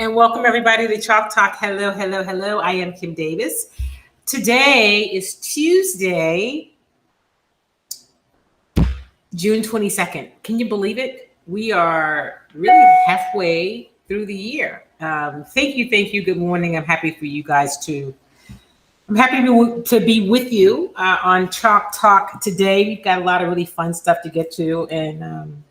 And welcome everybody to Chalk Talk. Hello, hello, hello. I am Kim Davis. Today is Tuesday, June 22nd. Can you believe it? We are really halfway through the year. Thank you. Good morning. I'm happy for you guys to. I'm happy to be with you on Chalk Talk today. We've got a lot of really fun stuff to get to, and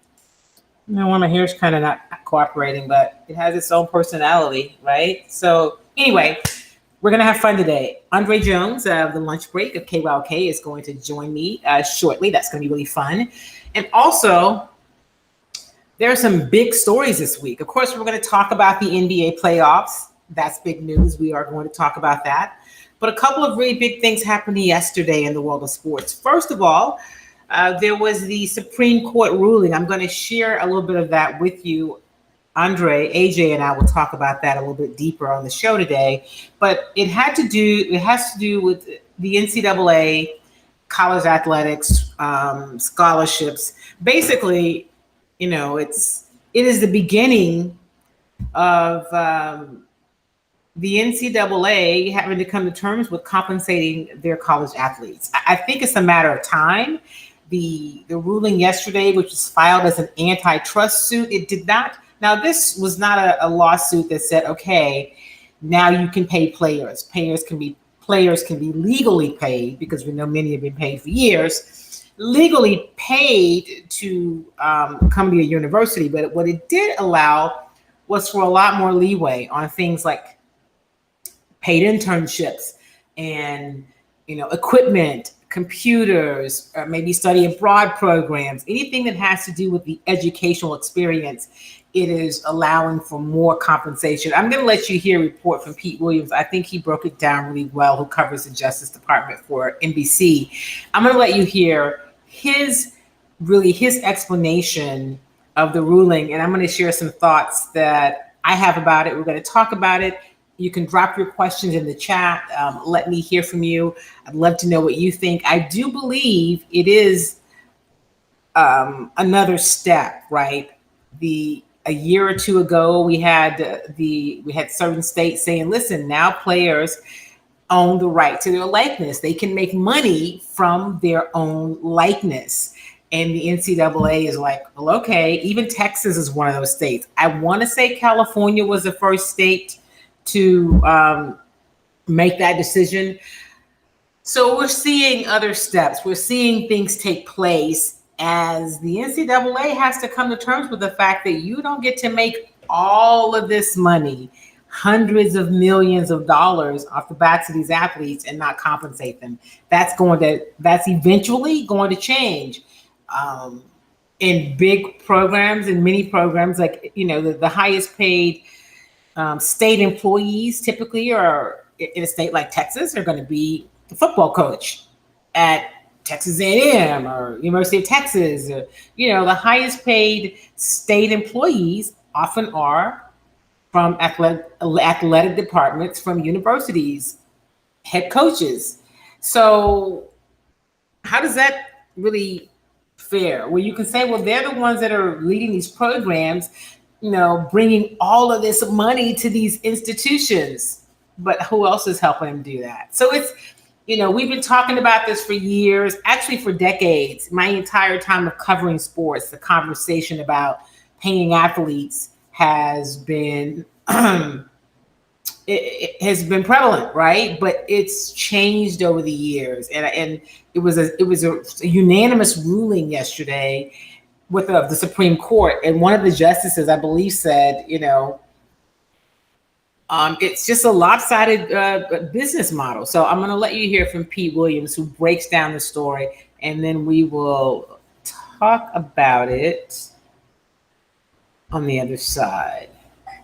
one of my hair's kind of not cooperating, but it has its own personality, right? So anyway, we're going to have fun today. Andre Jones of the Lunchbreak of KYOK is going to join me shortly. That's going to be really fun. And also, there are some big stories this week. Of course, we're going to talk about the NBA playoffs. That's big news. We are going to talk about that. But a couple of really big things happened yesterday in the world of sports. First of all, there was the Supreme Court ruling. I'm going to share a little bit of that with you. AJ and I will talk about that a little bit deeper on the show today. But it has to do with the NCAA, college athletics, scholarships. Basically, it is the beginning of the NCAA having to come to terms with compensating their college athletes. I think it's a matter of time. The ruling yesterday, which was filed as an antitrust suit, it did not. Now, this was not a lawsuit that said, okay, now you can pay players. Players can be legally paid, because we know many have been paid for years, legally paid to come to a university. But what it did allow was for a lot more leeway on things like paid internships and equipment, computers, or maybe study abroad programs, anything that has to do with the educational experience. It is allowing for more compensation. I'm going to let you hear a report from Pete Williams. I think he broke it down really well, who covers the Justice Department for NBC. I'm going to let you hear his explanation of the ruling, and I'm going to share some thoughts that I have about it. We're going to talk about it. You can drop your questions in the chat. Let me hear from you. I'd love to know what you think. I do believe it is another step, right? A year or two ago, we had certain states saying, "Listen, now players own the right to their likeness. They can make money from their own likeness." And the NCAA is like, "Well, okay." Even Texas is one of those states. I want to say California was the first state to make that decision. So we're seeing other steps. We're seeing things take place as the NCAA has to come to terms with the fact that you don't get to make all of this money, hundreds of millions of dollars off the backs of these athletes and not compensate them. That's eventually going to change. In big programs and many programs, like, the highest paid state employees typically are in a state like Texas are going to be the football coach at Texas A&M or University of Texas. The highest paid state employees often are from athletic departments from universities, head coaches. So how does that really fare? Well, you can say, well, they're the ones that are leading these programs, bringing all of this money to these institutions, but who else is helping them do that? So it's, we've been talking about this for years, actually for decades. My entire time of covering sports, the conversation about paying athletes has been, it has been prevalent, right? But it's changed over the years. And it was a unanimous ruling yesterday with the Supreme Court, and one of the justices, I believe, said, it's just a lopsided business model. So I'm going to let you hear from Pete Williams, who breaks down the story, and then we will talk about it on the other side.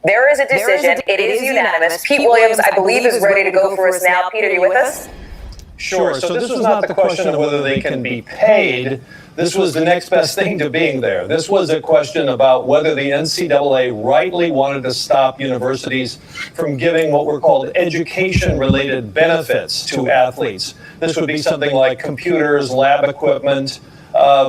There is a decision. It is unanimous. Pete Williams, I believe, is ready to go for us now. Pete, are you with us? Sure. So this was not the question of whether they can be paid. This was the next best thing to being there. This was a question about whether the NCAA rightly wanted to stop universities from giving what were called education-related benefits to athletes. This would be something like computers, lab equipment,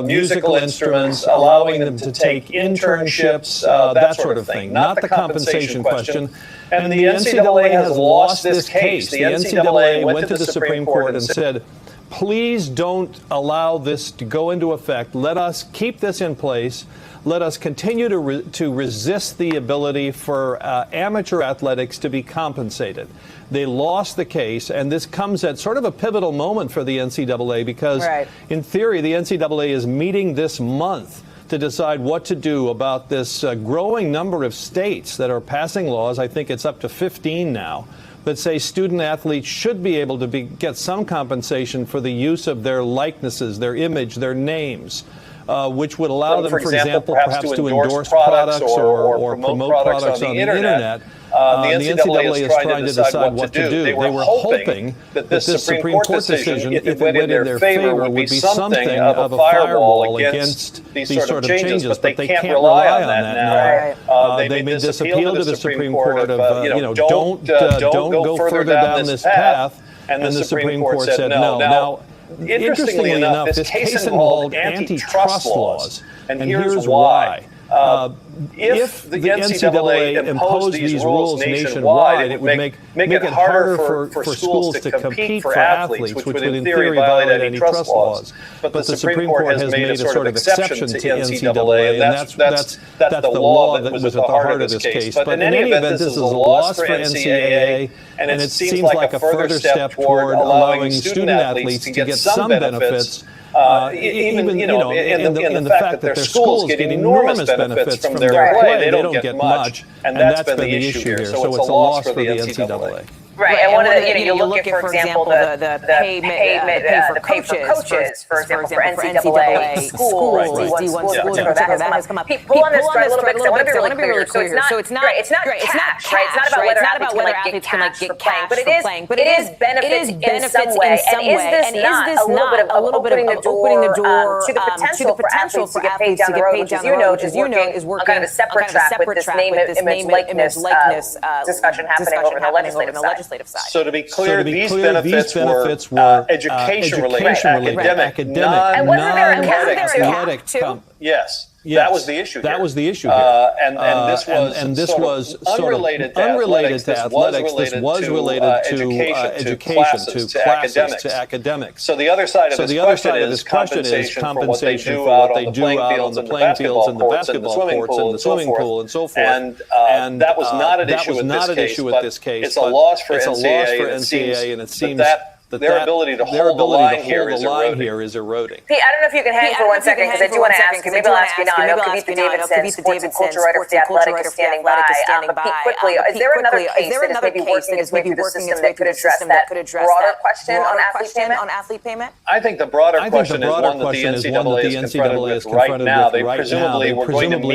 musical instruments, allowing them to take internships, that sort of thing, not the compensation question. And the NCAA has lost this case. The NCAA went to the Supreme Court and said, please don't allow this to go into effect. Let us keep this in place. Let us continue to resist the ability for amateur athletics to be compensated. They lost the case, and this comes at sort of a pivotal moment for the NCAA because, in theory, the NCAA is meeting this month to decide what to do about this growing number of states that are passing laws. I think it's up to 15 now, that say student athletes should be able to get some compensation for the use of their likenesses, their image, their names. Which would allow them, for example, perhaps to endorse products or promote products on the internet. The NCAA is trying to decide what to do. They were hoping that this Supreme Court decision, if it went in their favor, would be something of a firewall against these sort of changes, but they can't rely on that now. They made this appeal to the Supreme Court of, don't go further down this path, and the Supreme Court said no. Now, interestingly enough, this case involved antitrust laws, and here's why. If the NCAA imposed these rules nationwide, it would make it harder for schools to compete for athletes, which would in theory violate antitrust laws. But the Supreme Court has made a sort of exception to NCAA, and that's the law that was at the heart of this case. But in any event, this is a loss for NCAA, and it seems like a further step toward allowing student athletes to get some benefits. Even in the fact that their schools get enormous benefits from their play, they don't get much, and that's been the issue here. So it's a loss for the NCAA. Right, and one of the, you look at, for example, the pay for coaches, for example, for NCAA schools, D1 schools, that has come up. Pull on this thread a little bit, because I want to be really clear here. So it's not cash, right? It's not about whether athletes can get cash for playing, but it is benefits in some way. And is this not a little bit of opening the door to the potential for athletes to get paid down the road, which, as you know, is working on kind of a separate track with this name, image, likeness discussion happening over in the legislative side. So to be clear, these benefits were education-related, academic, non-athletic. Yes. That was the issue here. And this was unrelated to athletics. This was related to education, to academics. So the other side of this question is compensation for what they do out on the playing fields and the basketball courts and the swimming pool and so forth. And that was not an issue with this case. It's a loss for NCAA, and it seems that their ability to hold the line here is eroding. Pete, I don't know if you can hang for 1 second, because I do want to ask you. Maybe I'll ask you now. I know Kavitha Davidson, sports and culture writer for The Athletic, is standing by. But Pete, quickly, is there another case that is maybe working its way thits the system that could address that broader question on athlete payment? I think the broader question is one that the NCAA is confronted with right now. They presumably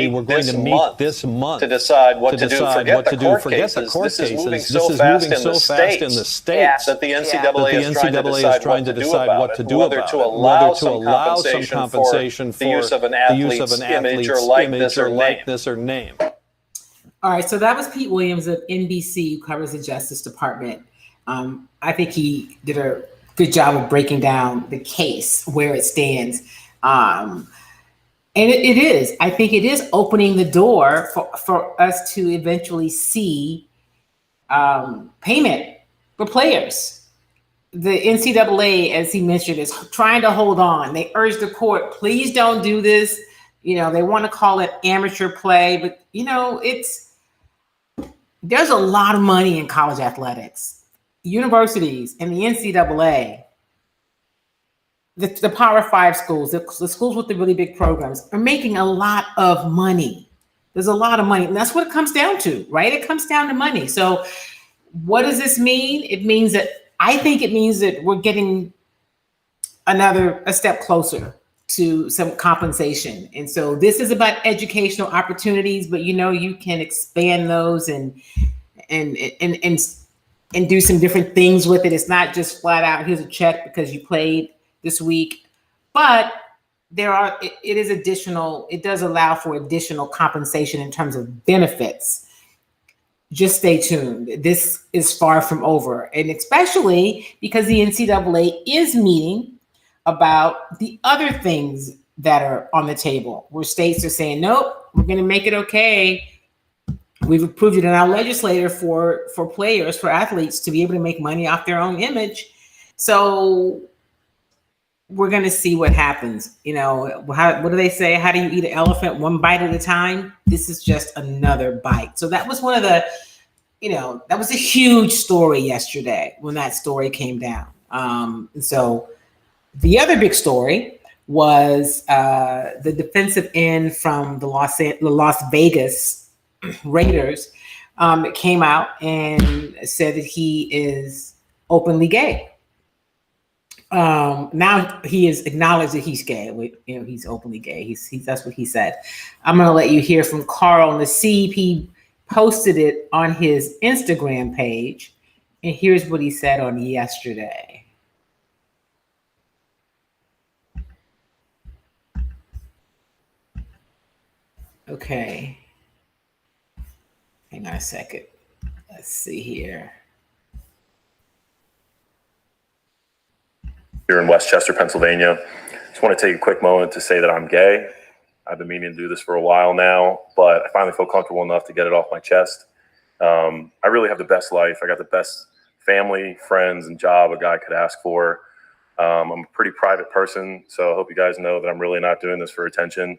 were going to meet this month to decide what to do. Forget the court cases. This is moving so fast in the states that the NCAA is trying to decide what to do about it, whether to allow some compensation for the use of an athlete's image or likeness or name. All right, so that was Pete Williams of NBC, who covers the Justice Department. I think he did a good job of breaking down the case, where it stands. And I think it is opening the door for us to eventually see payment for players. The NCAA, as he mentioned, is trying to hold on. They urge the court, please don't do this. They want to call it amateur play, but there's a lot of money in college athletics. Universities and the NCAA, the Power 5 schools, the schools with the really big programs, are making a lot of money. There's a lot of money, and that's what it comes down to, right? It comes down to money. So what does this mean? I think it means that we're getting a step closer to some compensation. And so this is about educational opportunities, but you can expand those and do some different things with it. It's not just flat out, here's a check because you played this week, but it does allow for additional compensation in terms of benefits. Just stay tuned. This is far from over. And especially because the NCAA is meeting about the other things that are on the table, where states are saying, nope, we're going to make it okay. We've approved it in our legislature for players, for athletes to be able to make money off their own image. So we're going to see what happens. You know, what do they say? How do you eat an elephant? One bite at a time. This is just another bite. So that was one of the, that was a huge story yesterday when that story came down. And so the other big story was the defensive end from the Las Vegas Raiders came out and said that he is openly gay. Now he has acknowledged that he's gay. He's openly gay. He's that's what he said. I'm going to let you hear from Carl Nassib. He posted it on his Instagram page, and here's what he said on yesterday. Okay. Hang on a second. Let's see here. Here in Westchester, Pennsylvania. Just want to take a quick moment to say that I'm gay. I've been meaning to do this for a while now, but I finally feel comfortable enough to get it off my chest. I really have the best life. I got the best family, friends, and job a guy could ask for. I'm a pretty private person, so I hope you guys know that I'm really not doing this for attention.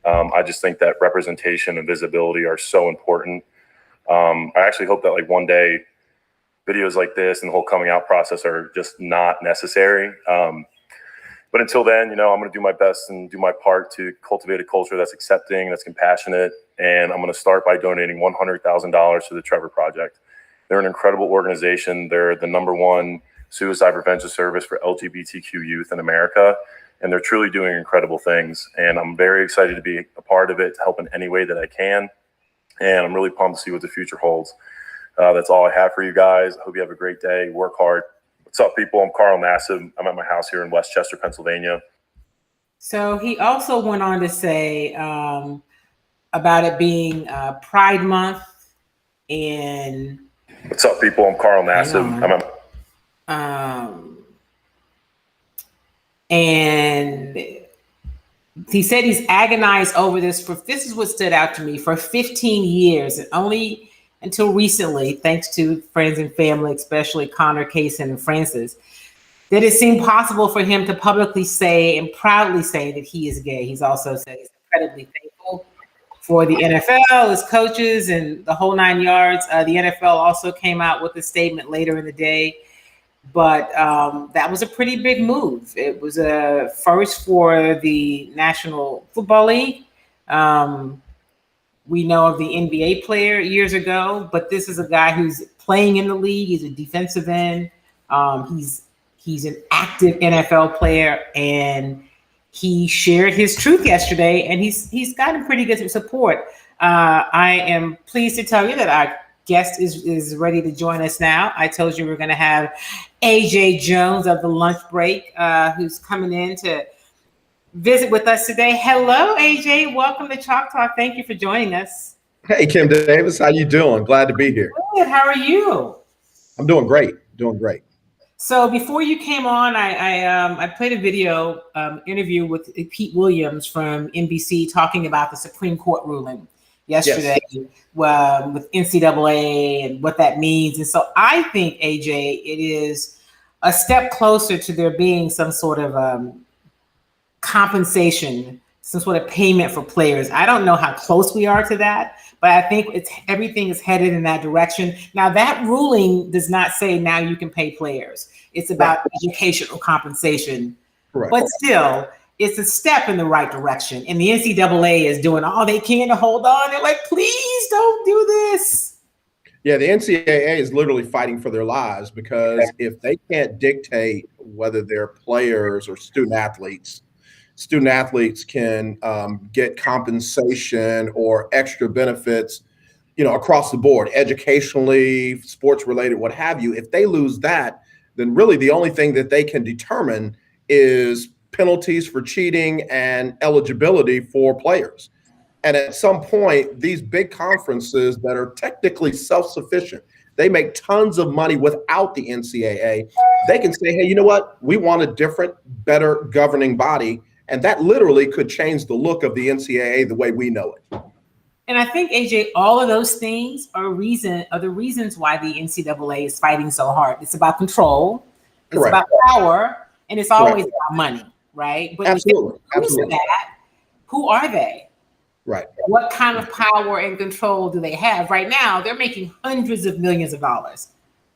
I just think that representation and visibility are so important. I actually hope that like one day videos like this and the whole coming out process are just not necessary. But until then, I'm going to do my best and do my part to cultivate a culture that's accepting, that's compassionate. And I'm going to start by donating $100,000 to the Trevor Project. They're an incredible organization. They're the #1 suicide prevention service for LGBTQ youth in America. And they're truly doing incredible things. And I'm very excited to be a part of it, to help in any way that I can. And I'm really pumped to see what the future holds. That's all I have for you guys. I hope you have a great day. Work hard. What's up, people? I'm Carl Nassib. I'm at my house here in Westchester, Pennsylvania. So he also went on to say about it being Pride Month. And what's up, people? I'm Carl Nassib. And he said he's agonized over this this is what stood out to me, for 15 years, and only until recently, thanks to friends and family, especially Connor, Kaysen, and Francis, that it seemed possible for him to publicly say and proudly say that he is gay. He's also said he's incredibly thankful for the NFL, his coaches, and the whole 9 yards. The NFL also came out with a statement later in the day. But that was a pretty big move. It was a first for the National Football League. We know of the NBA player years ago, but this is a guy who's playing in the league. He's a defensive end. He's an active NFL player, and he shared his truth yesterday, and he's gotten pretty good support. I am pleased to tell you that our guest is ready to join us now. I told you we're going to have Andre Jones of the Lunchbreak, who's coming in to visit with us today. Hello, AJ. Welcome to Chalk Talk. Thank you for joining us. Hey, Kim Davis. How you doing? Glad to be here. Good. How are you? I'm doing great. Doing great. So before you came on, I played a video interview with Pete Williams from NBC talking about the Supreme Court ruling yesterday. Yes. With NCAA and what that means. And so I think, AJ, it is a step closer to there being some sort of compensation, some sort of payment for players. I don't know how close we are to that, but I think everything is headed in that direction. Now, that ruling does not say now you can pay players. It's about educational compensation. Correct. But still, it's a step in the right direction. And the NCAA is doing all they can to hold on. They're like, please don't do this. Yeah, the NCAA is literally fighting for their lives, because if they can't dictate whether they're players or student athletes can get compensation or extra benefits, across the board, educationally, sports related, what have you. If they lose that, then really the only thing that they can determine is penalties for cheating and eligibility for players. And at some point, these big conferences that are technically self-sufficient, they make tons of money without the NCAA. They can say, hey, you know what? We want a different, better governing body, And that literally could change the look of the NCAA the way we know it. And I think, AJ, all of those things are the reasons why the NCAA is fighting so hard. It's about control, it's Correct. about power, and it's always about money, right? But Absolutely. Absolutely. Who are they? Right. What kind of power and control do they have? Right now, they're making hundreds of millions of dollars.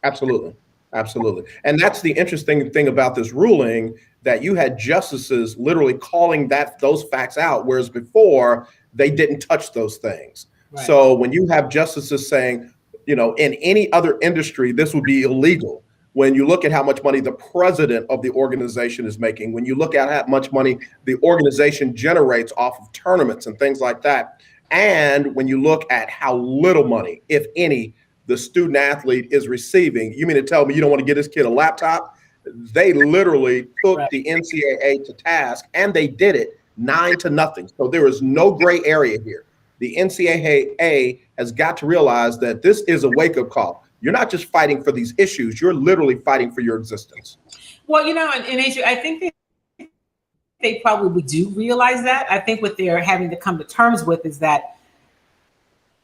Absolutely. Absolutely. And that's the interesting thing about this ruling, that you had justices literally calling those facts out, whereas before they didn't touch those things. Right. So when you have justices saying, you know, in any other industry, this would be illegal. When you look at how much money the president of the organization is making, when you look at how much money the organization generates off of tournaments and things like that, and when you look at how little money, if any, the student athlete is receiving, you mean to tell me you don't want to get this kid a laptop? They literally took the NCAA to task, and they did it 9-0. So there is no gray area here. The NCAA has got to realize that this is a wake-up call. You're not just fighting for these issues, you're literally fighting for your existence. Well, you know, and I think they probably do realize that. I think what they're having to come to terms with is that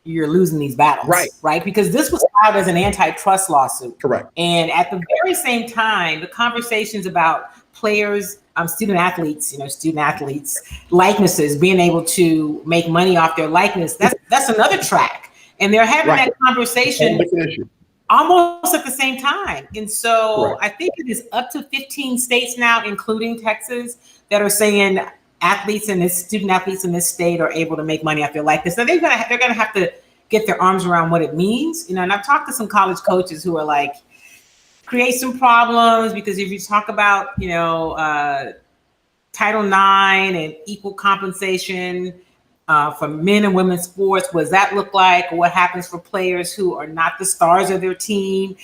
you're losing these battles, right? Because this was filed as an antitrust lawsuit. Correct. And at the very same time, the conversations about players, student athletes, likenesses, being able to make money off their likeness, that's another track. And they're having that conversation almost at the same time. And so I think it is up to 15 states now, including Texas, that are saying student athletes in this state are able to make money off their likeness. So they're gonna have to get their arms around what it means. You know, and I've talked to some college coaches who are like, create some problems, because if you talk about, you know, Title IX and equal compensation for men and women's sports, what does that look like? What happens for players who are not the stars of their team?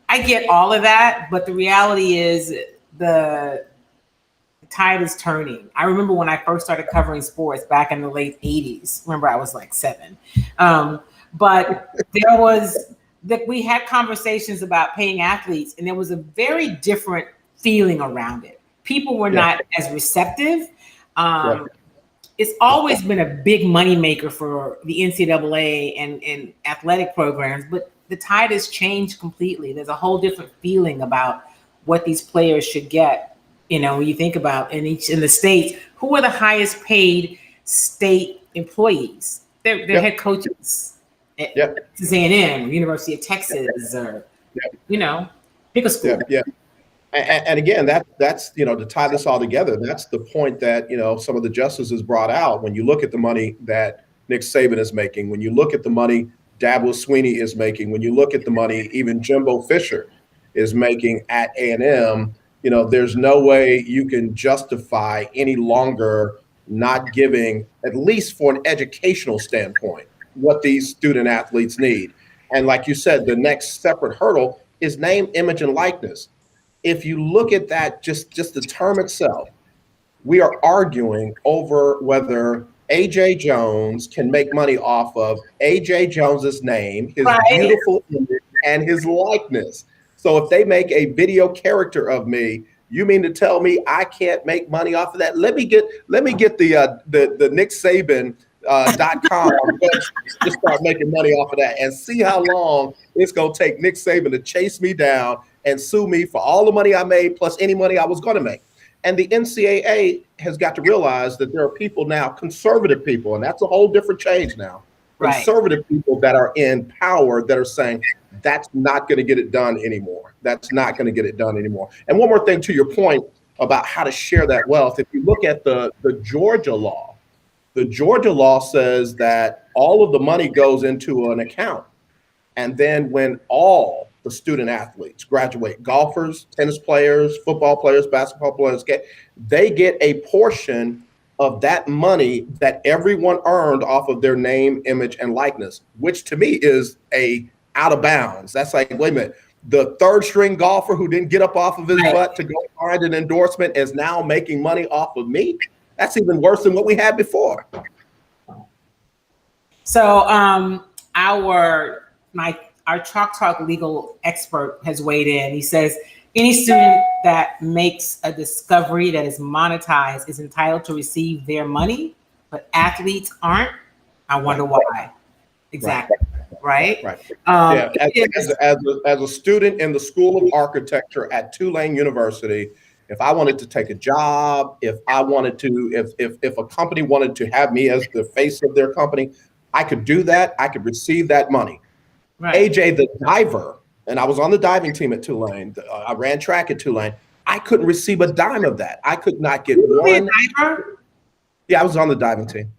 I get all of that, but the reality is the tide is turning. I remember when I first started covering sports back in the late 80s. Remember, I was like 7. But we had conversations about paying athletes, and there was a very different feeling around it. People were not as receptive. It's always been a big moneymaker for the NCAA and athletic programs, but the tide has changed completely. There's a whole different feeling about what these players should get. You know, when you think about in the states, who are the highest paid state employees? They're head coaches at Texas A&M, University of Texas, or you know, pick a school. And again, that's you know, to tie this all together, that's the point that, you know, some of the justices brought out. When you look at the money that Nick Saban is making, when you look at the money Dabo Swinney is making, when you look at the money even Jimbo Fisher is making at A&M, you know, there's no way you can justify any longer not giving, at least for an educational standpoint, what these student athletes need. And like you said, the next separate hurdle is name, image, and likeness. If you look at that, just the term itself, we are arguing over whether AJ Jones can make money off of AJ Jones's name, his beautiful image, and his likeness. So if they make a video character of me, you mean to tell me I can't make money off of that? Let me get the Nick Saban .com to start making money off of that, and see how long it's gonna take Nick Saban to chase me down and sue me for all the money I made plus any money I was gonna make. And the NCAA has got to realize that there are people now, conservative people, and that's a whole different change now. Conservative people that are in power that are saying that's not going to get it done anymore. That's not going to get it done anymore. And one more thing to your point about how to share that wealth. If you look at the Georgia law says that all of the money goes into an account. And then when all the student athletes graduate, golfers, tennis players, football players, basketball players, they get a portion of that money that everyone earned off of their name, image, and likeness, which to me is out of bounds. That's like, wait a minute, the third string golfer who didn't get up off of his butt to go find an endorsement is now making money off of me. That's even worse than what we had before. So our Chalk Talk legal expert has weighed in. He says, Any student that makes a discovery that is monetized is entitled to receive their money, but athletes aren't. I wonder why. Exactly. Right. Yeah. As a student in the School of Architecture at Tulane University, if I wanted to take a job, if a company wanted to have me as the face of their company, I could do that. I could receive that money. Right. AJ, the diver, and I was on the diving team at Tulane. I ran track at Tulane. I couldn't receive a dime of that. I could not get one. Diver? Yeah, I was on the diving team.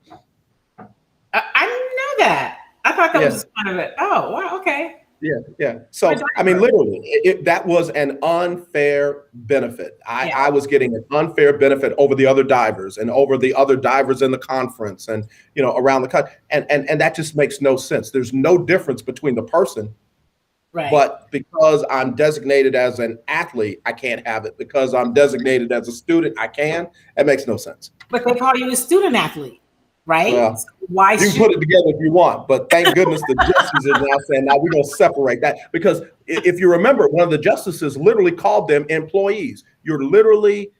I didn't know that. I thought that was just kind of it. Oh, wow. Okay. Yeah. So, I mean, literally, that was an unfair benefit. I was getting an unfair benefit over the other divers and over the other divers in the conference and, around the country. And that just makes no sense. There's no difference between the person. Right. But because I'm designated as an athlete, I can't have it. Because I'm designated as a student, I can. It makes no sense. But they call you a student athlete, right? Well, so why you can put it together if you want, but thank goodness the justices is now saying, now we're going to separate that. Because if you remember, one of the justices literally called them employees. You're literally,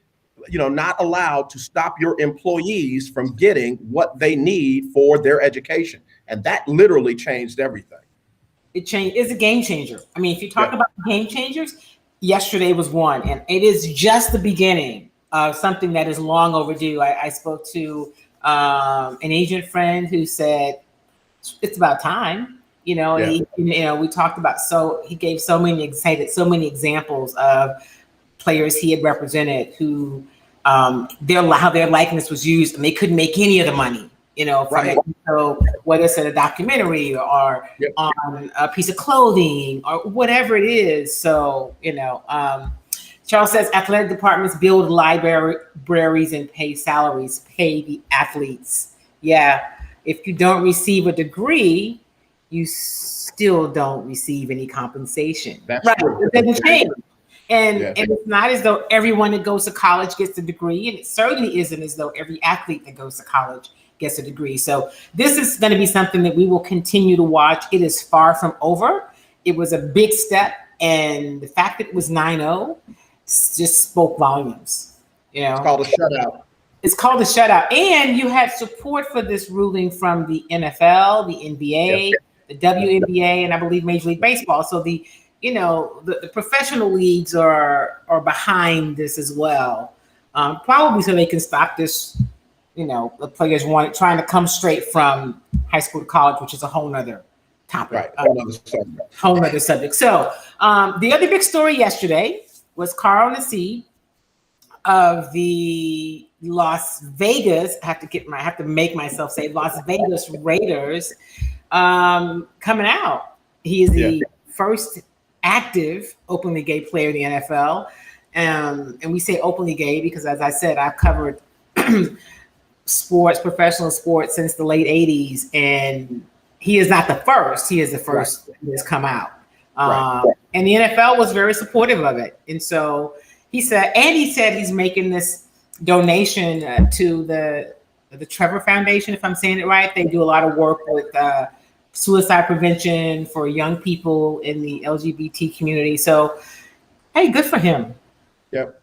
not allowed to stop your employees from getting what they need for their education. And that literally changed everything. It's a game changer. I mean, if you talk about game changers, yesterday was one, and it is just the beginning of something that is long overdue. I spoke to an agent friend who said it's about time. We talked about, he gave cited so many examples of players he had represented who how their likeness was used and they couldn't make any of the money. From it. So whether it's in a documentary or on a piece of clothing or whatever it is. So, Charles says athletic departments build libraries and pay salaries, pay the athletes. Yeah. If you don't receive a degree, you still don't receive any compensation. That's right. True. It doesn't change. And it's not as though everyone that goes to college gets a degree. And it certainly isn't as though every athlete that goes to college gets a degree. So this is going to be something that we will continue to watch. It is far from over. It was a big step. And the fact that it was 9-0 just spoke volumes. It's called a shutout. It's called a shutout. And you had support for this ruling from the NFL, the NBA, the WNBA, and I believe Major League Baseball. So the professional leagues are behind this as well. Probably so they can stop this. The players trying to come straight from high school to college, which is a whole nother topic. Right. Whole nother subject. So the other big story yesterday was Carl Nassib of the Las Vegas, I have to make myself say Las Vegas Raiders coming out. He is the first active openly gay player in the NFL. And we say openly gay because, as I said, I've covered professional sports since the late 80s. And he is not the first. He is the first that has come out. And the NFL was very supportive of it. And so he said he's making this donation to the Trevor Foundation, if I'm saying it right. They do a lot of work with suicide prevention for young people in the LGBT community. So, hey, good for him. Yep.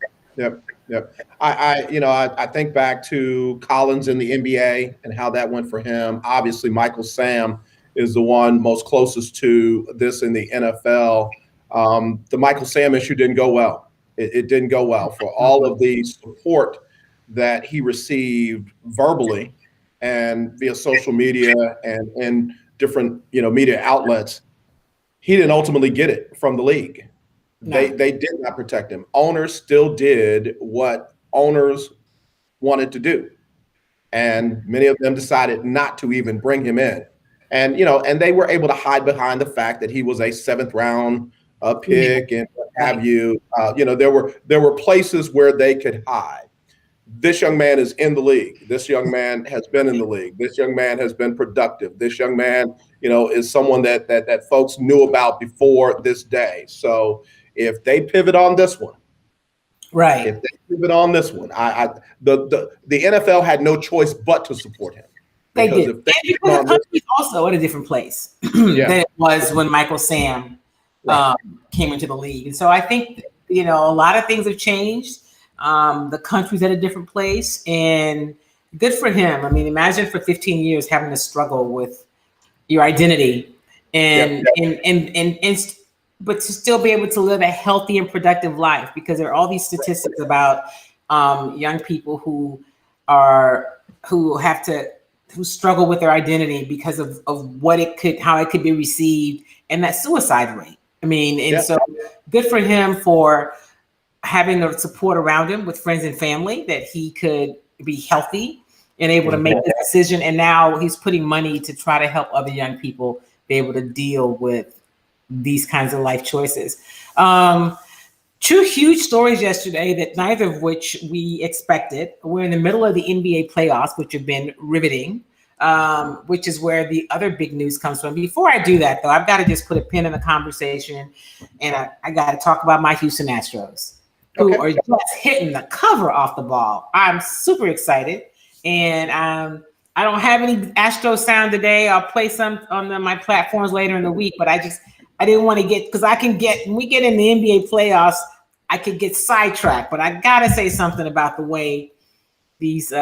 I think back to Collins in the NBA and how that went for him. Obviously, Michael Sam is the one most closest to this in the NFL. The Michael Sam issue didn't go well. It didn't go well for all of the support that he received verbally and via social media and different media outlets. He didn't ultimately get it from the league. No. They did not protect him. Owners still did what owners wanted to do. And many of them decided not to even bring him in. And, and they were able to hide behind the fact that he was a 7th round pick and what have you. There were places where they could hide. This young man is in the league. This young man has been in the league. This young man has been productive. This young man, is someone that folks knew about before this day. So if they pivot on this one, right? If they pivot on this one, the NFL had no choice but to support him. They did. And because the country's also at a different place than it was when Michael Sam came into the league. And so I think a lot of things have changed. The country's at a different place, and good for him. I mean, imagine for 15 years having to struggle with your identity and but to still be able to live a healthy and productive life, because there are all these statistics about young people who struggle with their identity because of how it could be received, and that suicide rate. I mean, and so good for him for having the support around him with friends and family, that he could be healthy and able to make this decision. And now he's putting money to try to help other young people be able to deal with these kinds of life choices. Two huge stories yesterday, that neither of which we expected. We're in the middle of the NBA playoffs, which have been riveting, which is where the other big news comes from. Before I do that, though, I've got to just put a pin in the conversation, and I got to talk about my Houston Astros, who are just hitting the cover off the ball. I'm super excited, and I don't have any Astros sound today. I'll play some on my platforms later in the week, but I didn't want to get, because when we get in the NBA playoffs, I could get sidetracked, but I got to say something about the way these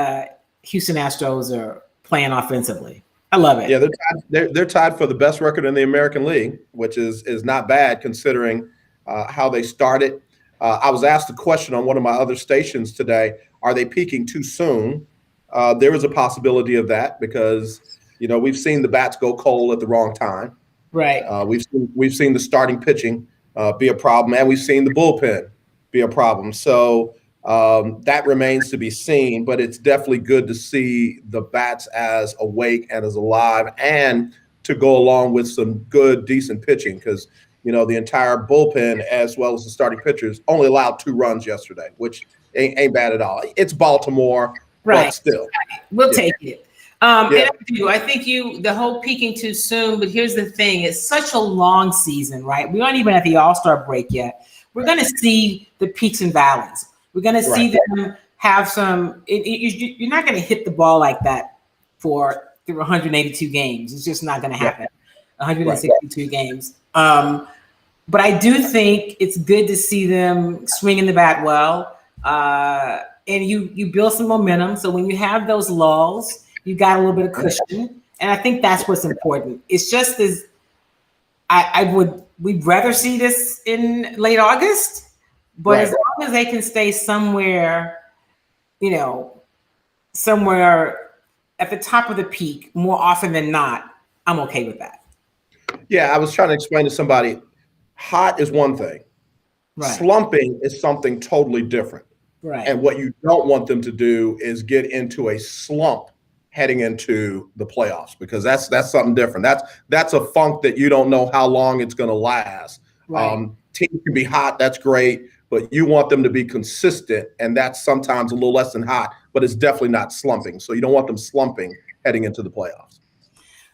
Houston Astros are playing offensively. I love it. Yeah, they're tied for the best record in the American League, which is not bad considering how they started. I was asked a question on one of my other stations today: are they peaking too soon? There is a possibility of that, because we've seen the bats go cold at the wrong time. Right. We've seen the starting pitching be a problem, and we've seen the bullpen be a problem. So that remains to be seen, but it's definitely good to see the bats as awake and as alive, and to go along with some good, decent pitching, because the entire bullpen as well as the starting pitchers only allowed 2 runs yesterday, which ain't bad at all. It's Baltimore, right? But still, we'll take it. And I think the whole peaking too soon, but here's the thing: it's such a long season, right? We aren't even at the All-Star break yet. We're going to see the peaks and valleys. We're going to see them have some. You're not going to hit the ball like that through 182 games. It's just not going to happen. 162 games. But I do think it's good to see them swinging the bat well, and you build some momentum. So when you have those lulls, you got a little bit of cushion, and I think that's what's important. It's just as we'd rather see this in late August, but as long as they can stay somewhere at the top of the peak more often than not, I'm okay with that. Yeah, I was trying to explain to somebody, hot is one thing. Right. Slumping is something totally different. Right. And what you don't want them to do is get into a slump heading into the playoffs, because that's something different. That's a funk that you don't know how long it's going to last. Right. Teams can be hot, that's great, but you want them to be consistent, and that's sometimes a little less than hot, but it's definitely not slumping. So you don't want them slumping heading into the playoffs.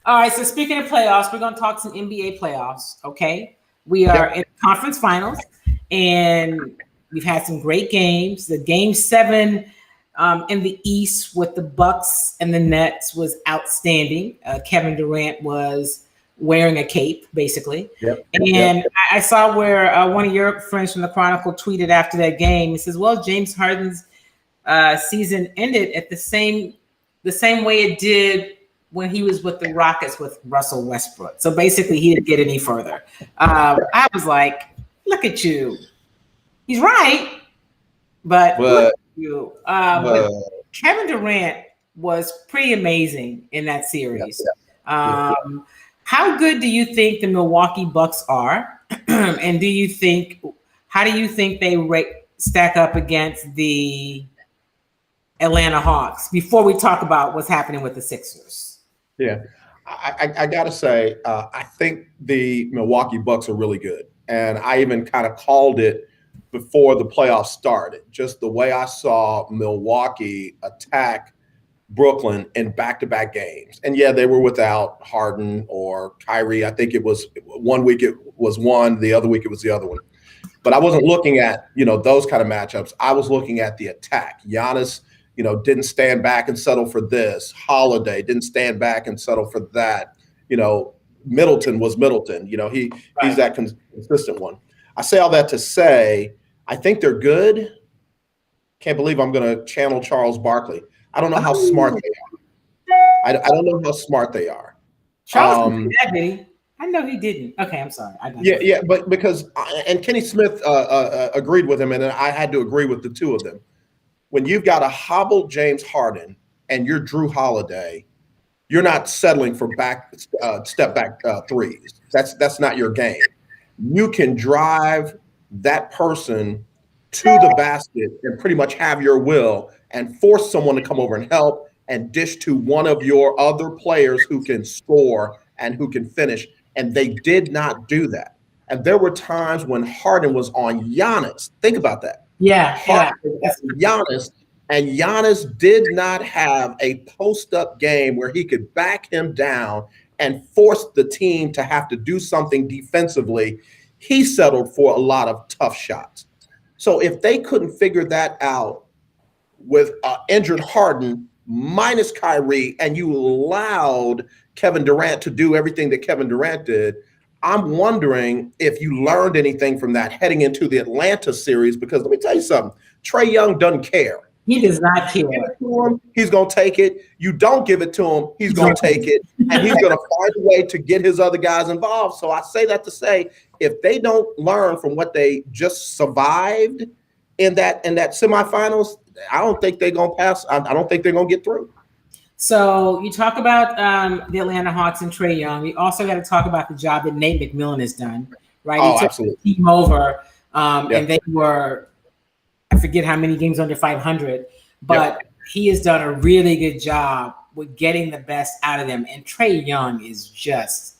All right, so speaking of playoffs, we're going to talk some NBA playoffs, okay? We are in conference finals, and we've had some great games. The Game 7 in the East with the Bucks and the Nets was outstanding. Kevin Durant was wearing a cape, basically. And I saw where one of your friends from the Chronicle tweeted after that game. He says, well, James Harden's season ended at the same way it did when he was with the Rockets with Russell Westbrook. So basically, he didn't get any further. I was like, look at you. He's right, but look at you. But Kevin Durant was pretty amazing in that series. How good do you think the Milwaukee Bucks are? And how do you think they stack up against the Atlanta Hawks before we talk about what's happening with the Sixers? Yeah, I got to say, I think the Milwaukee Bucks are really good. And I even kind of called it before the playoffs started, just the way I saw Milwaukee attack Brooklyn in back-to-back games. And yeah, they were without Harden or Kyrie. I think it was one week it was one, the other week it was the other one. But I wasn't looking at, those kind of matchups. I was looking at the attack. Giannis, didn't stand back and settle for this. Holiday didn't stand back and settle for that. Middleton was Middleton. He's that consistent one. I say all that to say I think they're good. Can't believe I'm going to channel Charles Barkley. I don't know how smart they are. I don't know how smart they are. Charles did that, did he? I know he didn't. Okay, I'm sorry. Yeah, but because and Kenny Smith agreed with him, and I had to agree with the two of them. When you've got a hobbled James Harden and you're Drew Holiday, you're not settling for step back threes. That's not your game. You can drive that person to the basket and pretty much have your will and force someone to come over and help and dish to one of your other players who can score and who can finish. And they did not do that. And there were times when Harden was on Giannis. Think about that. Yeah. Giannis, and Giannis did not have a post-up game where he could back him down and force the team to have to do something defensively. He settled for a lot of tough shots. So if they couldn't figure that out with injured Harden minus Kyrie, and you allowed Kevin Durant to do everything that Kevin Durant did, I'm wondering if you learned anything from that heading into the Atlanta series, because let me tell you something, Trae Young doesn't care. He does not care. Give it to him, he's going to take it. You don't give it to him, he's going to take it, and he's going to find a way to get his other guys involved. So I say that to say, if they don't learn from what they just survived in that semifinals, I don't think they're going to pass. I don't think they're going to get through. So you talk about the Atlanta Hawks and Trae Young. We also got to talk about the job that Nate McMillan has done, right? Oh, he took absolutely. the team over, and they were, I forget how many games under 500, but he has done a really good job with getting the best out of them. And Trae Young is just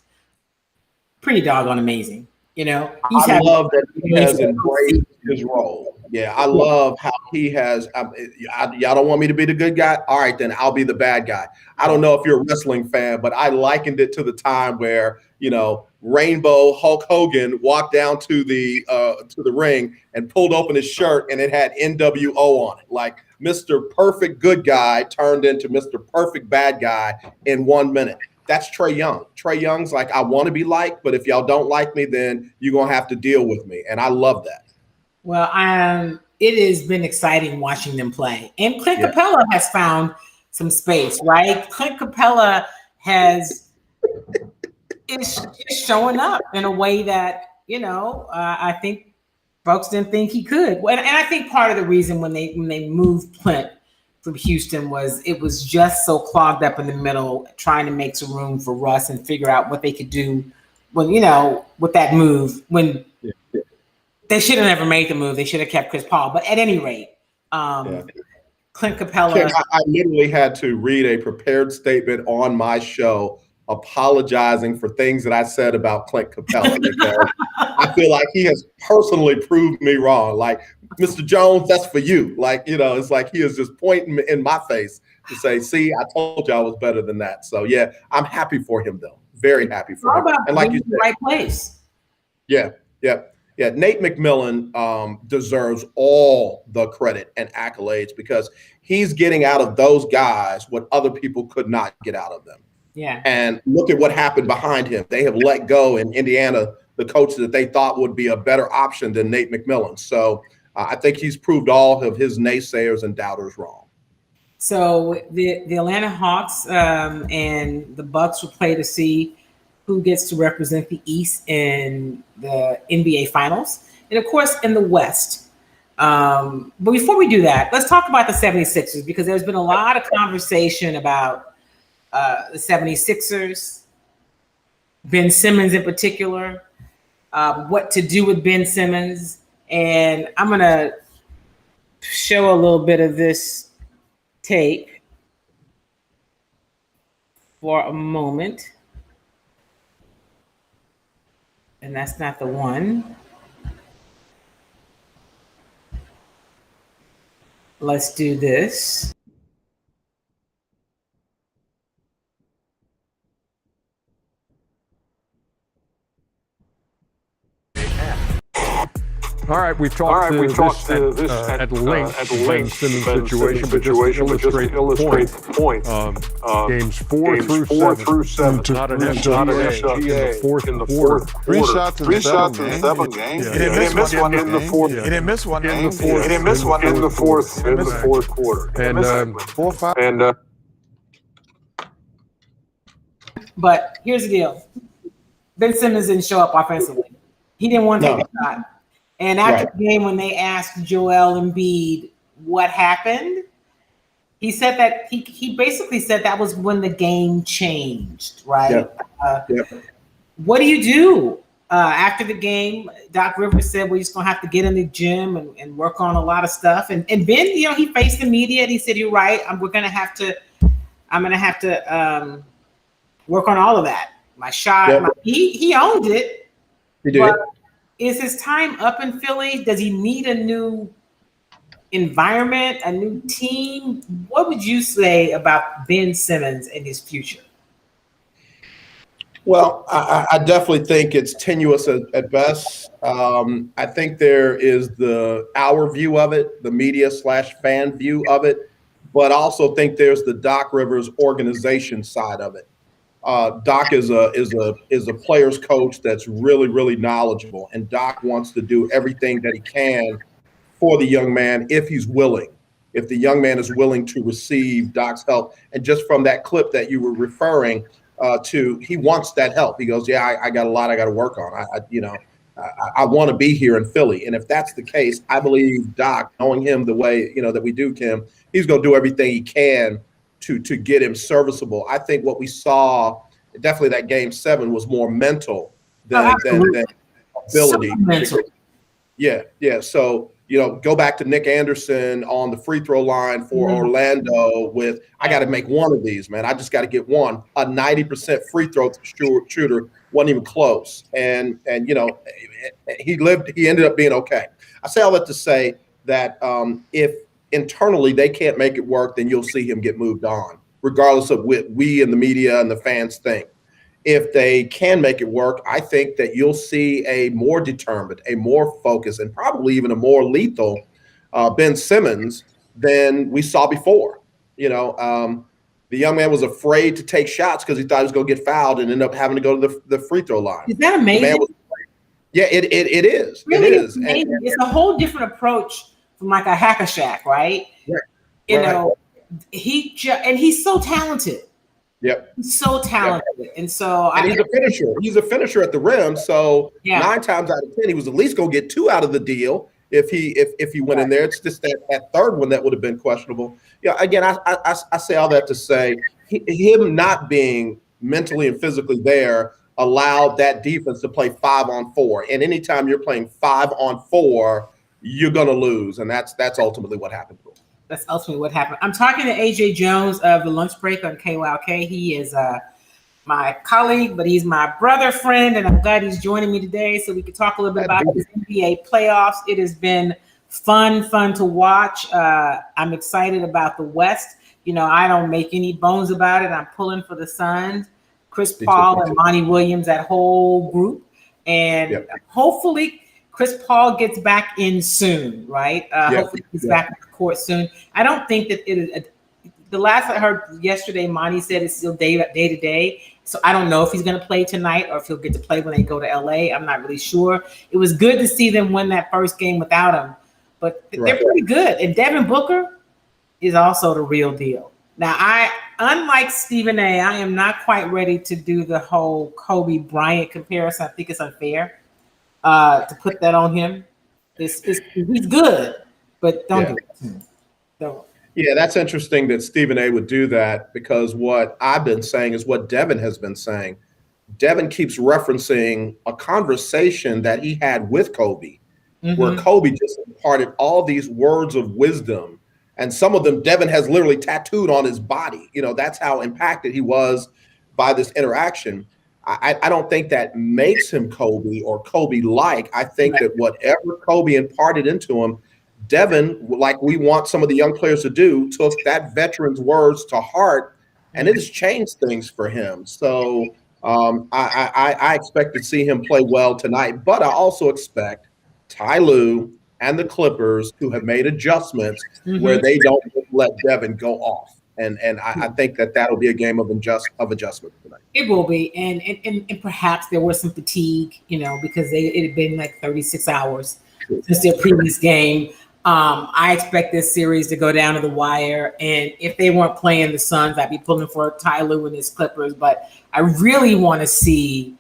pretty doggone amazing. You know, I love that he has embraced his role. Yeah, I love how he has. Y'all don't want me to be the good guy? All right, then I'll be the bad guy. I don't know if you're a wrestling fan, but I likened it to the time where, you know, Rainbow Hulk Hogan walked down to the ring and pulled open his shirt, and it had NWO on it. Like Mr. Perfect Good Guy turned into Mr. Perfect Bad Guy in 1 minute. That's Trae Young. Trae Young's like, I want to be liked, but if y'all don't like me, then you're going to have to deal with me. And I love that. Well, it has been exciting watching them play. And Clint Capella has found some space, right? Clint Capella is showing up in a way that, you know, I think folks didn't think he could. And I think part of the reason when they moved Clint from Houston was it was just so clogged up in the middle, trying to make some room for Russ and figure out what they could do when, you know, with that move, when they should have never made the move. They should have kept Chris Paul. But at any rate, Clint Capella. Ken, I literally had to read a prepared statement on my show apologizing for things that I said about Clint Capella because I feel like he has personally proved me wrong. Like, Mr. Jones, that's for you. Like, you know, it's like he is just pointing in my face to say, see, I told you I was better than that. So, yeah, I'm happy for him, though. Very happy for him. And like you said, right place. Yeah. Nate McMillan deserves all the credit and accolades because he's getting out of those guys what other people could not get out of them. Yeah. And look at what happened behind him. They have let go in Indiana the coach that they thought would be a better option than Nate McMillan. So I think he's proved all of his naysayers and doubters wrong. So the Atlanta Hawks and the Bucks will play to see who gets to represent the East in the NBA Finals. And, of course, in the West. But before we do that, let's talk about the 76ers because there's been a lot of conversation about the 76ers, Ben Simmons in particular, what to do with Ben Simmons. And I'm going to show a little bit of this tape for a moment. And that's not the one. Let's do this. All right, we've talked this at length, Ben Simmons' situation, but just to illustrate the point, games 4 through 7, not an SGA in the fourth quarter. 3 shots in 7 games. Yeah. He didn't miss one in the fourth. He didn't miss one in the fourth quarter. And 4 or 5. But here's the deal. Ben Simmons didn't show up offensively. He didn't want to take a shot. And after the game, when they asked Joel Embiid what happened, he said that he basically said that was when the game changed, right? What do you do? After the game, Doc Rivers said, we're just going to have to get in the gym and work on a lot of stuff. And Ben, he faced the media and he said, you're right. I'm going to have to work on all of that. My shot, he owned it. He did. But is his time up in Philly? Does he need a new environment, a new team? What would you say about Ben Simmons and his future? Well, I definitely think it's tenuous at best. I think there is our view of it, the media / fan view of it, but I also think there's the Doc Rivers organization side of it. Doc is a player's coach that's really, really knowledgeable, and Doc wants to do everything that he can for the young man if he's willing. If the young man is willing to receive Doc's help, and just from that clip that you were referring to, he wants that help. He goes, "Yeah, I got a lot I got to work on. I want to be here in Philly." And if that's the case, I believe Doc, knowing him the way that we do, Kim, he's going to do everything he can to get him serviceable. I think what we saw, definitely that game 7, was more mental than ability. So mental. Yeah. So, go back to Nick Anderson on the free throw line for Orlando with, I got to make one of these, man. I just got to get one. A 90% free throw shooter wasn't even close. And he ended up being okay. I say all that to say that if internally they can't make it work, then you'll see him get moved on, regardless of what we and the media and the fans think. If they can make it work, I think that you'll see a more determined, a more focused, and probably even a more lethal Ben Simmons than we saw before. The young man was afraid to take shots because he thought he was going to get fouled and end up having to go to the free throw line. Is that amazing? It is. Really, it is. It's a whole different approach from like a hack a Shaq, right? He's so talented. Yep. He's so talented. And he's a finisher. He's a finisher at the rim. So 9 times out of 10, he was at least going to get 2 out of the deal if he went in there. It's just that third one that would have been questionable. Again, I say all that to say him not being mentally and physically there allowed that defense to play 5-on-4. And anytime you're playing 5-on-4, you're going to lose. And that's ultimately what happened to him. That's ultimately what happened. I'm talking to Andre Jones of the Lunchbreak on KYOK. He is my colleague, but he's my brother friend, and I'm glad he's joining me today so we can talk a little bit about the NBA playoffs. It has been fun to watch. I'm excited about the West. I don't make any bones about it. I'm pulling for the Suns, Chris Paul and Monty Williams, that whole group. And hopefully Chris Paul gets back in soon, right? Hopefully he's back on the court soon. I don't think that it is. The last I heard yesterday, Monty said it's still day to day. So I don't know if he's going to play tonight or if he'll get to play when they go to LA. I'm not really sure. It was good to see them win that first game without him, but they're pretty good. And Devin Booker is also the real deal. Now, unlike Stephen A., I am not quite ready to do the whole Kobe Bryant comparison. I think it's unfair to put that on him. He's good, but don't do it. Don't. Yeah, that's interesting that Stephen A. would do that, because what I've been saying is what Devin has been saying. Devin keeps referencing a conversation that he had with Kobe, where Kobe just imparted all these words of wisdom, and some of them Devin has literally tattooed on his body. That's how impacted he was by this interaction. I don't think that makes him Kobe or Kobe-like. I think that whatever Kobe imparted into him, Devin, like we want some of the young players to do, took that veteran's words to heart, and it has changed things for him. So I expect to see him play well tonight, but I also expect Ty Lue and the Clippers, who have made adjustments where they don't let Devin go off. And I think that'll be a game of adjustment tonight. It will be, and perhaps there was some fatigue, because it had been like 36 hours since their previous game. I expect this series to go down to the wire, and if they weren't playing the Suns, I'd be pulling for Ty Lue and his Clippers. But I really want to see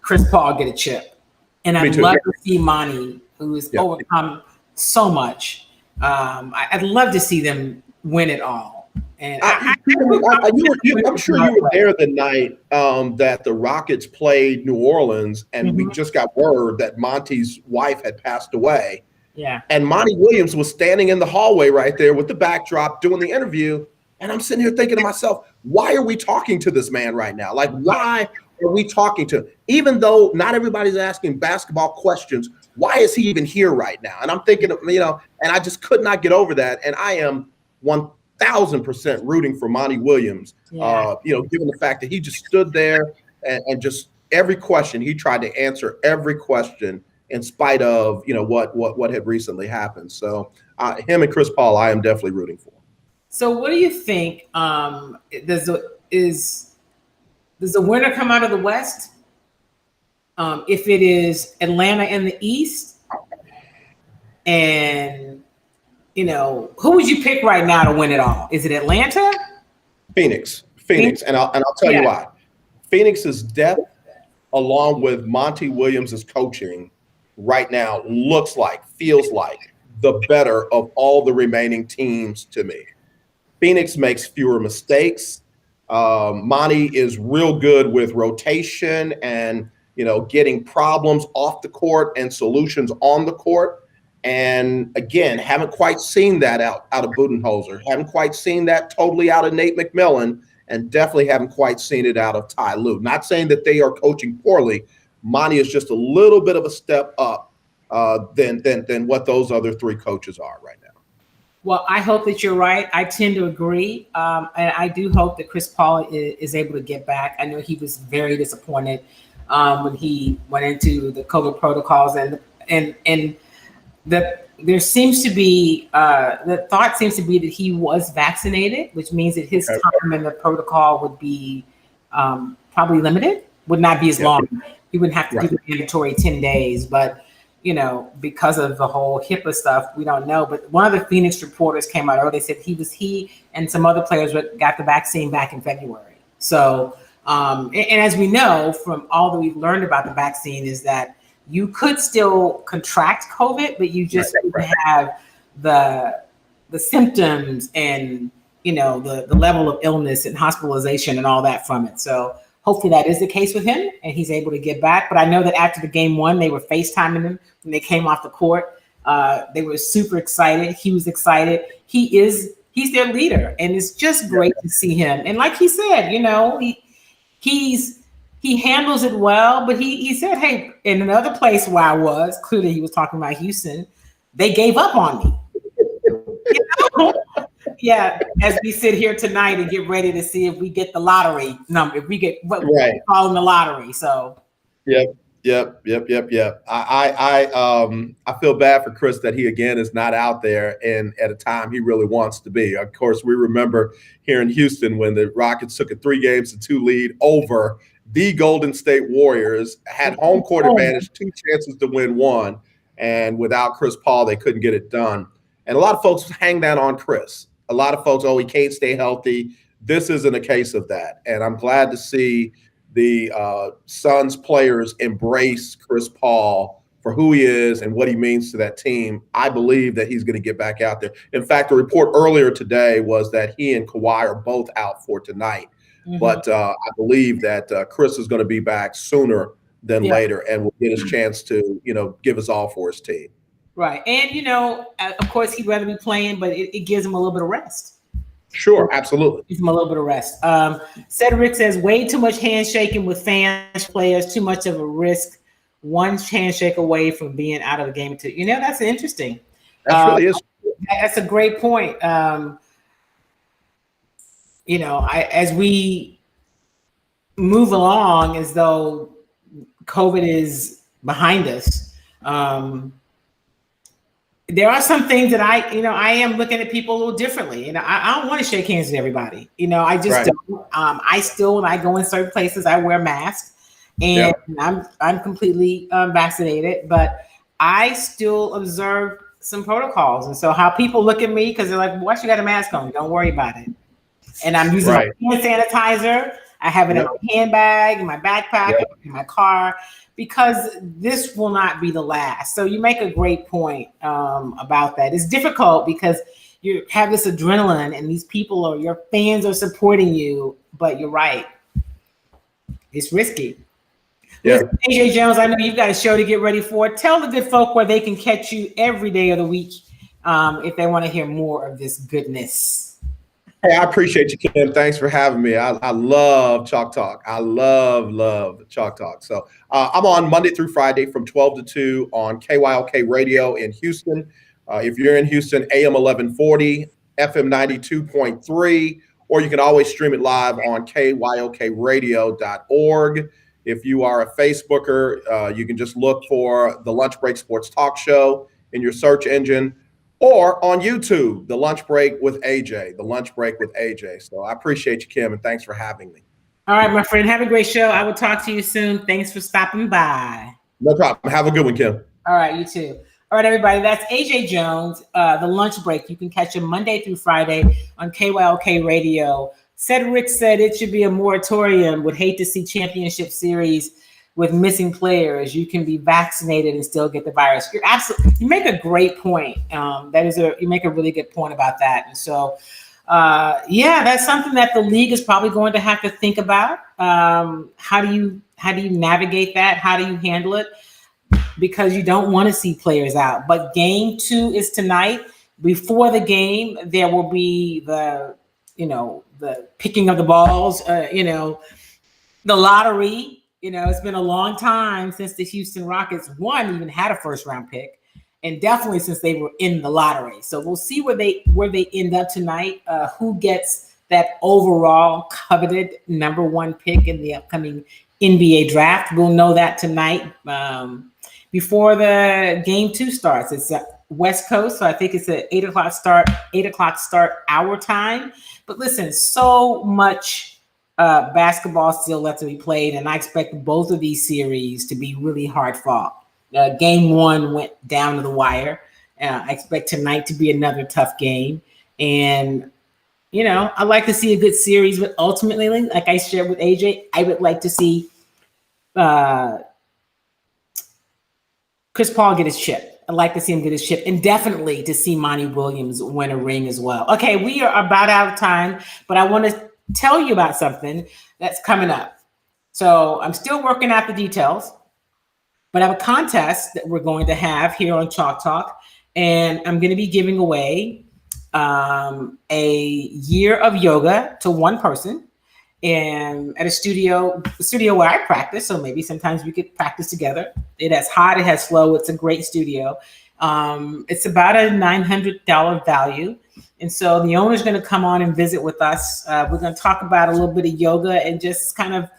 Chris Paul get a chip, and I'd love to see Monty, who's overcome so much. I'd love to see them win it all. And I'm sure you were there the night that the Rockets played New Orleans, and we just got word that Monty's wife had passed away. Yeah. And Monty Williams was standing in the hallway right there with the backdrop doing the interview. And I'm sitting here thinking to myself, why are we talking to this man right now? Like, why are we talking to him? Even though not everybody's asking basketball questions, why is he even here right now? And I'm thinking, and I just could not get over that. And I am 1,000% rooting for Monty Williams, given the fact that he just stood there and just every question, he tried to answer every question in spite of, what had recently happened. So him and Chris Paul, I am definitely rooting for. So what do you think? Does the winner come out of the West? If it is Atlanta in the East, and who would you pick right now to win it all? Is it Atlanta? Phoenix, and I'll tell you why. Phoenix's depth, along with Monty Williams' coaching, right now feels like the better of all the remaining teams to me. Phoenix makes fewer mistakes. Monty is real good with rotation and getting problems off the court and solutions on the court. And again, haven't quite seen that out of Budenholzer. Haven't quite seen that totally out of Nate McMillan, and definitely haven't quite seen it out of Ty Lue. Not saying that they are coaching poorly. Monty is just a little bit of a step up than what those other three coaches are right now. Well, I hope that you're right. I tend to agree. And I do hope that Chris Paul is able to get back. I know he was very disappointed when he went into the COVID protocols, and there seems to be the thought seems to be that he was vaccinated, which means that his time in the protocol would be probably limited, would not be as long. He wouldn't have to do the mandatory 10 days, but because of the whole HIPAA stuff, we don't know. But one of the Phoenix reporters came out earlier. They said he and some other players got the vaccine back in February. So, and as we know from all that we've learned about the vaccine is that you could still contract COVID, but you just have the symptoms and the level of illness and hospitalization and all that from it. So hopefully that is the case with him and he's able to get back. But I know that after the game one, they were FaceTiming him when they came off the court. They were super excited. He was excited. He's their leader, and it's just great to see him. And like he said, he handles it well, but he said, hey, in another place where I was, clearly he was talking about Houston, they gave up on me. Yeah, as we sit here tonight and get ready to see if we get the lottery number, if we get what we're calling the lottery. So Yep. I feel bad for Chris that he again is not out there and at a time he really wants to be. Of course, we remember here in Houston when the Rockets took a 3-2 lead over the Golden State Warriors, had home court advantage, 2 chances to win 1, and without Chris Paul, they couldn't get it done. And a lot of folks hang that on Chris. A lot of folks, he can't stay healthy. This isn't a case of that. And I'm glad to see the Suns players embrace Chris Paul for who he is and what he means to that team. I believe that he's going to get back out there. In fact, the report earlier today was that he and Kawhi are both out for tonight. Mm-hmm. But I believe that Chris is going to be back sooner than later and will get his chance to, give us all for his team. Right. And, of course, he'd rather be playing, but it gives him a little bit of rest. Sure, absolutely. Gives him a little bit of rest. Cedric says, way too much handshaking with fans, players, too much of a risk. One handshake away from being out of the game. That's interesting. That really is. That's a great point. As we move along as though COVID is behind us, there are some things that I am looking at people a little differently. And I don't want to shake hands with everybody. I just don't. I still, when I go in certain places, I wear masks, and I'm completely vaccinated, but I still observe some protocols. And so how people look at me, because they're like, why you got a mask on? Don't worry about it. And I'm using my hand sanitizer. I have it in my handbag, in my backpack, in my car, because this will not be the last. So you make a great point about that. It's difficult because you have this adrenaline and these people or your fans are supporting you, but you're right. It's risky. Yeah. Listen, AJ Jones, I know you've got a show to get ready for. Tell the good folk where they can catch you every day of the week if they want to hear more of this goodness. Hey, I appreciate you, Kim. Thanks for having me. I love Chalk Talk. I love Chalk Talk. So I'm on Monday through Friday from 12 to 2 on KYOK Radio in Houston. If you're in Houston, AM 1140, FM 92.3, or you can always stream it live on kyokradio.org. If you are a Facebooker, you can just look for the Lunchbreak Sports Talk Show in your search engine. Or on YouTube, The Lunch Break with AJ, The Lunch Break with AJ. So I appreciate you, Kim, and thanks for having me. All right, my friend. Have a great show. I will talk to you soon. Thanks for stopping by. No problem. Have a good one, Kim. All right, you too. All right, everybody. That's AJ Jones, The Lunch Break. You can catch him Monday through Friday on KYOK Radio. Cedric said it should be a moratorium. Would hate to see championship series with missing players. You can be vaccinated and still get the virus. You make a great point. You make a really good point about that. And so, that's something that the league is probably going to have to think about. How do you navigate that? How do you handle it? Because you don't want to see players out. But game 2 is tonight. Before the game, there will be the picking of the balls, the lottery. It's been a long time since the Houston Rockets, even had a first-round pick, and definitely since they were in the lottery. So we'll see where they end up tonight, who gets that overall coveted number 1 pick in the upcoming NBA draft. We'll know that tonight before the game 2 starts. It's West Coast, so I think it's an 8 o'clock start our time. But listen, so much basketball still left to be played, and I expect both of these series to be really hard fought. Game 1 went down to the wire. I expect tonight to be another tough game, and I like to see a good series, but ultimately, like I shared with AJ, I would like to see Chris Paul get his chip. I'd like to see him get his chip, and definitely to see Monty Williams win a ring as well. Okay, we are about out of time, but I want to tell you about something that's coming up. So I'm still working out the details, but I have a contest that we're going to have here on Chalk Talk, and I'm going to be giving away a year of yoga to one person, and at a studio where I practice. So maybe sometimes we could practice together. It has hot, it has slow. It's a great studio. It's about a $900 value. And so the owner's going to come on and visit with us. We're going to talk about a little bit of yoga and just kind of,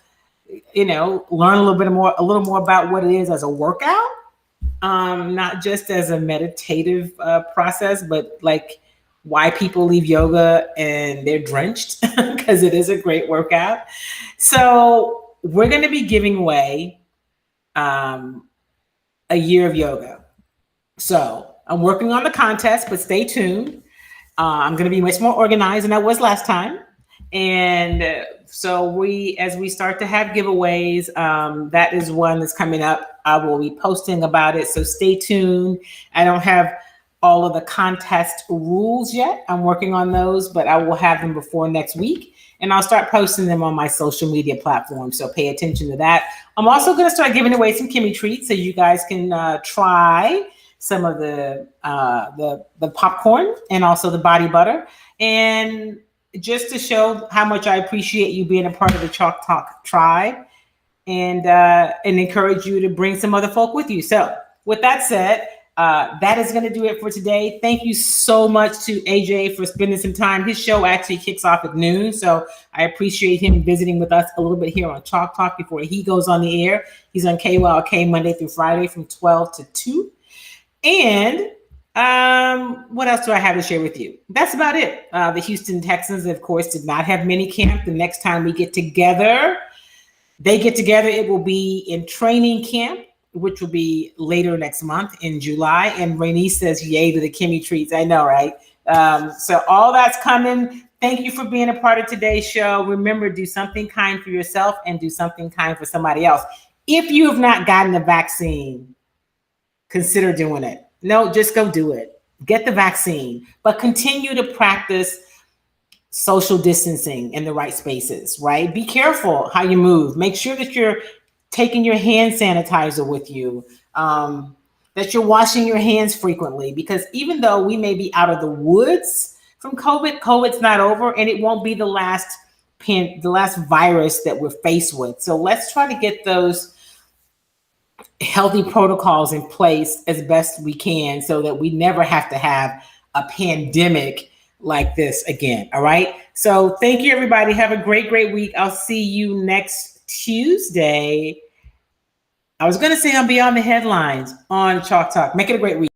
learn a little more about what it is as a workout, not just as a meditative process, but like why people leave yoga and they're drenched, because it is a great workout. So we're going to be giving away a year of yoga. So I'm working on the contest, but stay tuned. I'm going to be much more organized than I was last time. And so as we start to have giveaways, that is one that's coming up. I will be posting about it. So stay tuned. I don't have all of the contest rules yet. I'm working on those, but I will have them before next week. And I'll start posting them on my social media platforms. So pay attention to that. I'm also going to start giving away some Kimmy treats so you guys can try some of the popcorn and also the body butter, and just to show how much I appreciate you being a part of the Chalk Talk tribe, and encourage you to bring some other folk with you. So with that said, that is going to do it for today. Thank you so much to AJ for spending some time. His show actually kicks off at noon, so I appreciate him visiting with us a little bit here on Chalk Talk before he goes on the air. He's on KYOK Monday through Friday from 12 to 2. And What else do I have to share with you? That's about it. The Houston Texans, of course, did not have mini camp. The next time we get together, it will be in training camp, which will be later next month in July. And Rainey says, yay to the Kimmy treats. I know, right? So all that's coming. Thank you for being a part of today's show. Remember, do something kind for yourself and do something kind for somebody else. If you have not gotten the vaccine, consider doing it. No, just go do it. Get the vaccine, but continue to practice social distancing in the right spaces, right? Be careful how you move. Make sure that you're taking your hand sanitizer with you, that you're washing your hands frequently, because even though we may be out of the woods from COVID, COVID's not over, and it won't be the last virus that we're faced with. So let's try to get those healthy protocols in place as best we can so that we never have to have a pandemic like this again. All right. So thank you, everybody. Have a great, great week. I'll see you next Tuesday. I was going to say I'll be on the headlines on Chalk Talk. Make it a great week.